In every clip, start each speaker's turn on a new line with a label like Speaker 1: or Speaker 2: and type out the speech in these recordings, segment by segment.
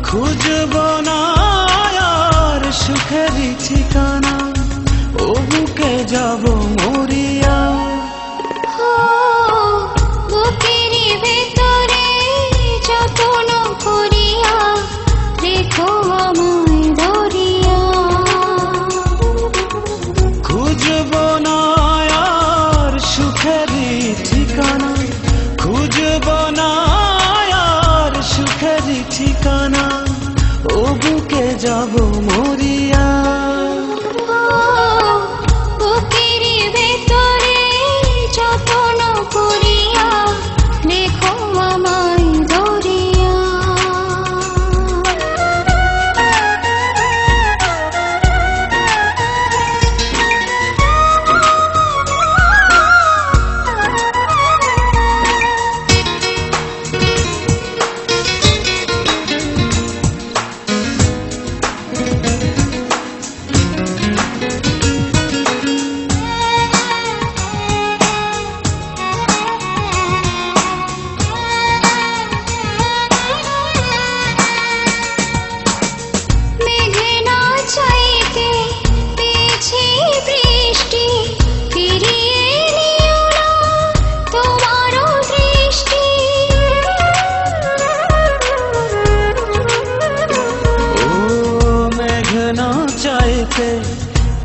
Speaker 1: খুঁজবো না আর সুখেরই ঠিকানা, ও বুকে যাব মরিয়া।
Speaker 2: বুকেরই ভেতরে যত্ন করিয়া রেখো আমায় ধরিয়া।
Speaker 1: খুঁজবো না আর সুখেরই ঠিকানা, খুঁজবো না আর সুখেরই ঠিকানা, ও বুকে যাব মরিয়া।
Speaker 2: বুকেরই ভেতরে যত্ন করিয়া রেখো আমায় ধরিয়া।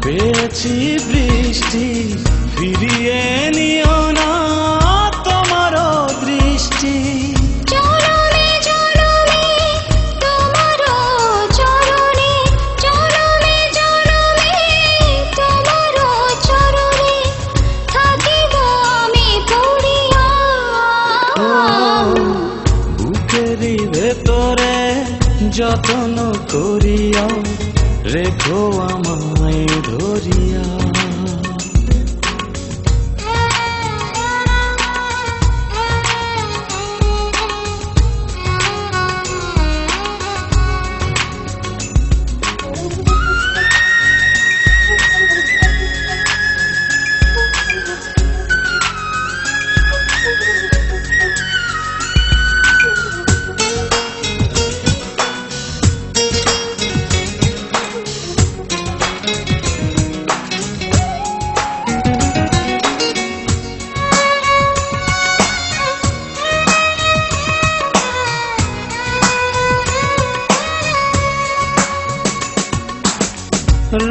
Speaker 1: পেয়েছি বৃষ্টি, ফিরিয়ে নিও না তোমার দৃষ্টি।
Speaker 2: চরণে চরণে তোমার চরণে, চরণে চরণে তোমার চরণে থাকিব আমি পড়িয়া।
Speaker 1: বুকেরই ভেতরে যত্ন করিয়া রেখো আমায় ধরিয়া।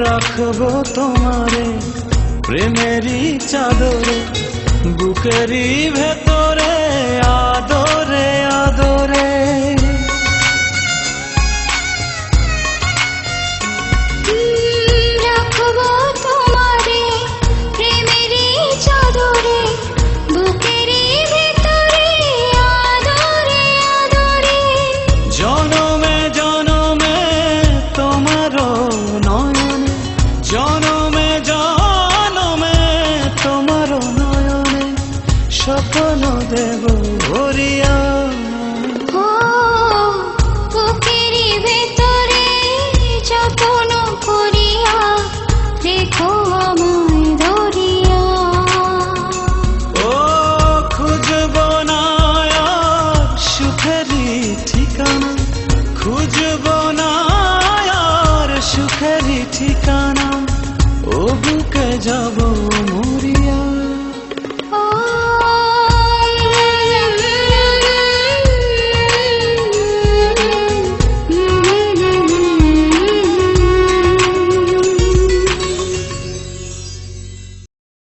Speaker 1: রাখবো তোমারে প্রেমেরই চাদরে, বুকেরই ভেতরে আদরে আদরে।
Speaker 2: রাখবো তোমারে প্রেমেরই চাদরে, বুকেরই ভেতরে আদরে আদরে।
Speaker 1: জনমে জনমে তোমার নয়নে, জনমে জনমে তোমার নয়নে স্বপ্ন দেব ভরিয়া।
Speaker 2: বুকেরই ভেতরে যত্ন করিয়া রেখো আমায় ধরিয়া।
Speaker 1: ও খুঁজবো না আর সুখেরই ঠিকানা, খুঁজবো না আর সুখেরই ঠিকানা, ও বুকে যাব মরিয়া।